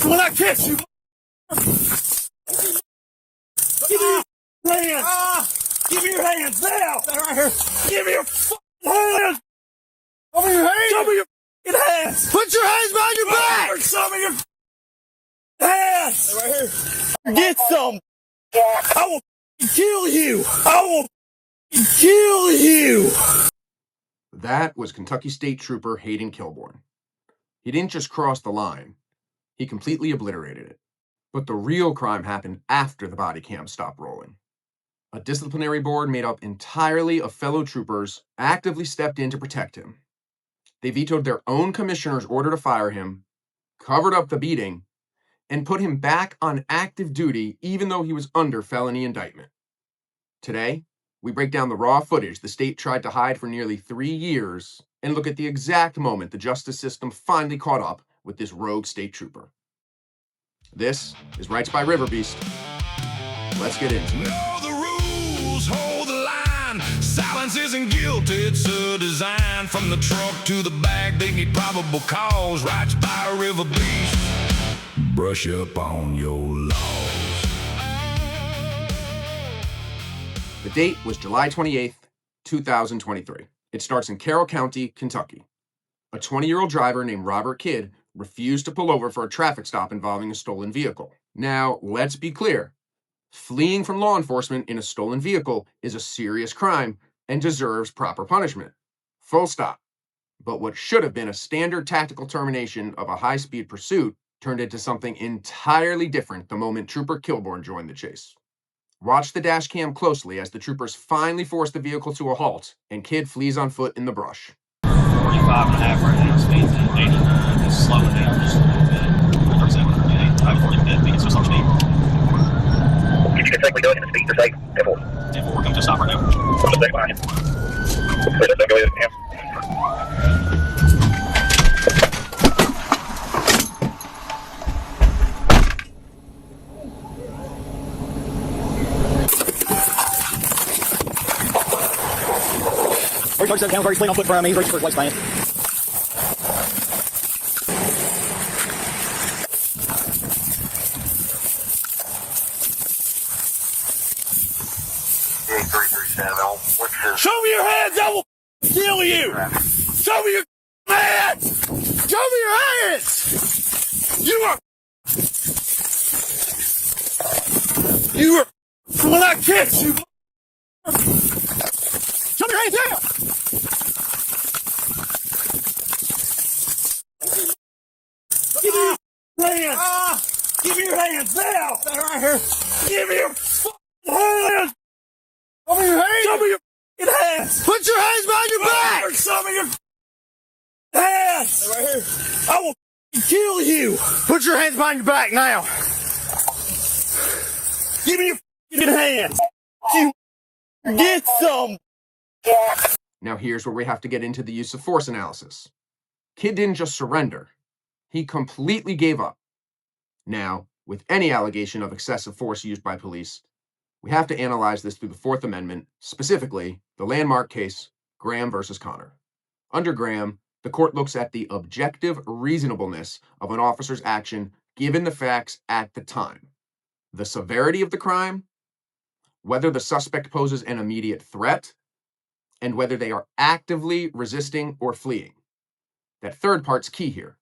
when I catch you. Give me your hands. Give me your hands now. Right here. Give me your hands. Show me your hands. Show me your hands. Put your hands behind your back. Show me your hands. Right here. Get some. I will kill you. I will kill you. That was Kentucky State Trooper Haydon Kilbourne. He didn't just cross the line, he completely obliterated it. But the real crime happened after the body cam stopped rolling. A disciplinary board made up entirely of fellow troopers actively stepped in to protect him. They vetoed their own commissioner's order to fire him, covered up the beating, and put him back on active duty even though he was under felony indictment. Today, we break down the raw footage the state tried to hide for nearly 3 years and look at the exact moment the justice system finally caught up with this rogue state trooper. This is RightsByRiverbeast. Let's get into it. Know the rules, hold the line. Silence isn't guilt, it's a design. From the trunk to the bag, they need probable cause. RightsByRiverbeast. Brush up on your laws. The date was July 28th, 2023. It starts in Carroll County, Kentucky. A 20-year-old driver named Robert Kidd refused to pull over for a traffic stop involving a stolen vehicle. Now, let's be clear. Fleeing from law enforcement in a stolen vehicle is a serious crime and deserves proper punishment. Full stop. But what should have been a standard tactical termination of a high-speed pursuit turned into something entirely different the moment Trooper Kilbourne joined the chase. Watch the dash cam closely as the troopers finally force the vehicle to a halt and Kidd flees on foot in the brush. 45.5 right now, speed's at 89, just slowing down just a little bit. 37, 38, 40, it's just on speed. Can you take me doing in the speed to say 10-4? 10-4, we're coming to a stop right now. I'm just behind you. Let's go ahead, yeah. Very down, very clean on foot for me, reach for his waistband. Show me your hands, I will kill you! Show me your hands! Show me your hands! You are when I catch you! Show me your hands now! Give me your hands! Give me your hands now! Right here! Give me your hands! Show me your hands! Show me your hands! Put your hands behind your back! Show me your hands! Right here! I will kill you! Put your hands behind your back now! Give me your hands! You get some! Now here's where we have to get into the use of force analysis. Kidd didn't just surrender. He completely gave up. Now, with any allegation of excessive force used by police, we have to analyze this through the Fourth Amendment, specifically the landmark case, Graham versus Connor. Under Graham, the court looks at the objective reasonableness of an officer's action given the facts at the time, the severity of the crime, whether the suspect poses an immediate threat, and whether they are actively resisting or fleeing. That third part's key here.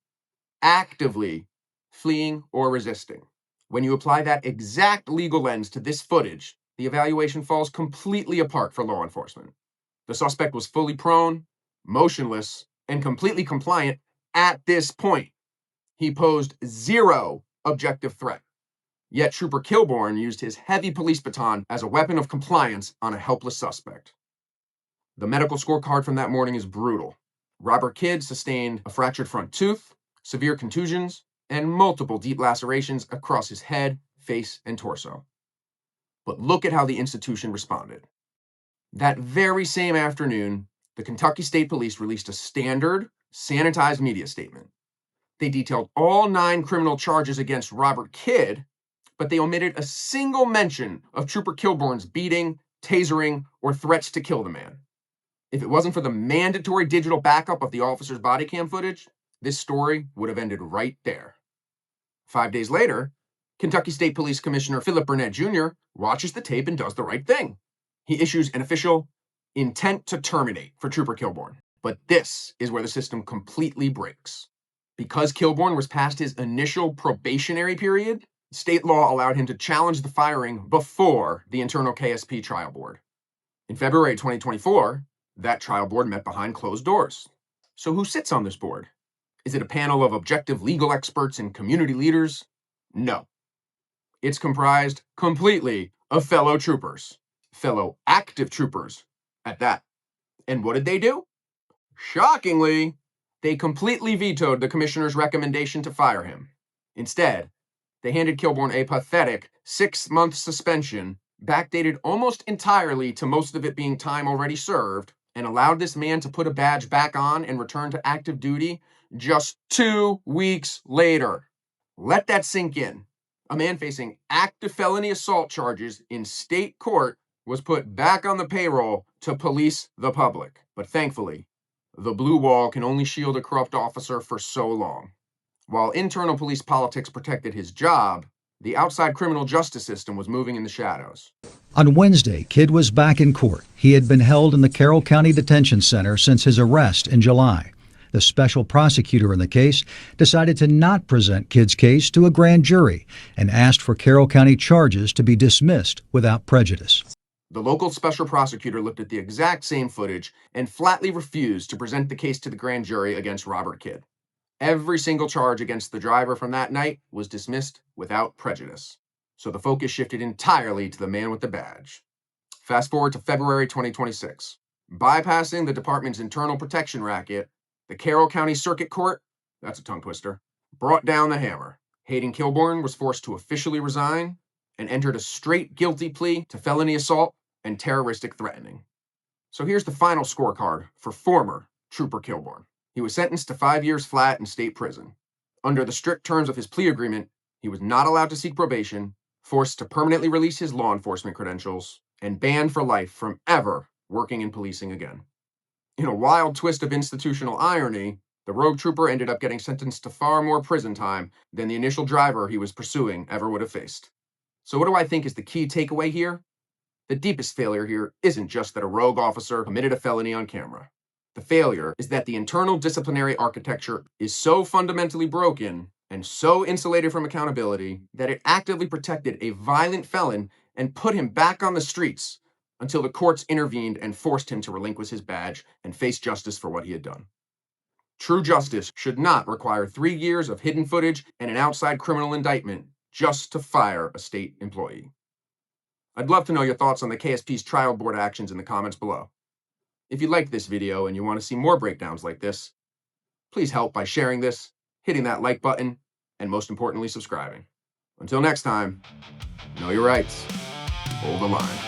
Actively fleeing or resisting. When you apply that exact legal lens to this footage, the evaluation falls completely apart for law enforcement. The suspect was fully prone, motionless, and completely compliant at this point. He posed zero objective threat. Yet Trooper Kilbourne used his heavy police baton as a weapon of compliance on a helpless suspect. The medical scorecard from that morning is brutal. Robert Kidd sustained a fractured front tooth, severe contusions, and multiple deep lacerations across his head, face, and torso. But look at how the institution responded. That very same afternoon, the Kentucky State Police released a standard, sanitized media statement. They detailed all 9 criminal charges against Robert Kidd, but they omitted a single mention of Trooper Kilbourne's beating, tasering, or threats to kill the man. If it wasn't for the mandatory digital backup of the officer's body cam footage, this story would have ended right there. 5 days later, Kentucky State Police Commissioner Philip Burnett Jr. watches the tape and does the right thing. He issues an official intent to terminate for Trooper Kilbourne. But this is where the system completely breaks. Because Kilbourne was past his initial probationary period, state law allowed him to challenge the firing before the internal KSP trial board. In February 2024, that trial board met behind closed doors. So who sits on this board? Is it a panel of objective legal experts and community leaders? No. It's comprised completely of fellow troopers, fellow active troopers at that. And what did they do? Shockingly, they completely vetoed the commissioner's recommendation to fire him. Instead, they handed Kilbourne a pathetic 6-month suspension, backdated almost entirely to most of it being time already served, and allowed this man to put a badge back on and return to active duty just 2 weeks later. Let that sink in. A man facing active felony assault charges in state court was put back on the payroll to police the public. But thankfully, the blue wall can only shield a corrupt officer for so long. While internal police politics protected his job, the outside criminal justice system was moving in the shadows. On Wednesday, Kidd was back in court. He had been held in the Carroll County Detention Center since his arrest in July. The special prosecutor in the case decided to not present Kidd's case to a grand jury and asked for Carroll County charges to be dismissed without prejudice. The local special prosecutor looked at the exact same footage and flatly refused to present the case to the grand jury against Robert Kidd. Every single charge against the driver from that night was dismissed without prejudice. So the focus shifted entirely to the man with the badge. Fast forward to February 2026. Bypassing the department's internal protection racket, the Carroll County Circuit Court, that's a tongue twister, brought down the hammer. Haydon Kilbourne was forced to officially resign and entered a straight guilty plea to felony assault and terroristic threatening. So here's the final scorecard for former Trooper Kilbourne. He was sentenced to 5 years flat in state prison. Under the strict terms of his plea agreement, he was not allowed to seek probation, forced to permanently release his law enforcement credentials, and banned for life from ever working in policing again. In a wild twist of institutional irony, the rogue trooper ended up getting sentenced to far more prison time than the initial driver he was pursuing ever would have faced. So what do I think is the key takeaway here? The deepest failure here isn't just that a rogue officer committed a felony on camera. The failure is that the internal disciplinary architecture is so fundamentally broken and so insulated from accountability that it actively protected a violent felon and put him back on the streets until the courts intervened and forced him to relinquish his badge and face justice for what he had done. True justice should not require 3 years of hidden footage and an outside criminal indictment just to fire a state employee. I'd love to know your thoughts on the KSP's trial board actions in the comments below. If you liked this video and you want to see more breakdowns like this, please help by sharing this, hitting that like button, and most importantly, subscribing. Until next time, know your rights, hold the line.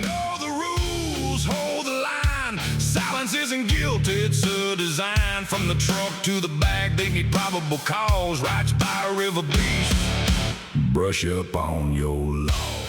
Know the rules, hold the line. Silence isn't guilty, it's a design. From the trunk to the bag, they need probable cause. RightsByRiverbeast, brush up on your law.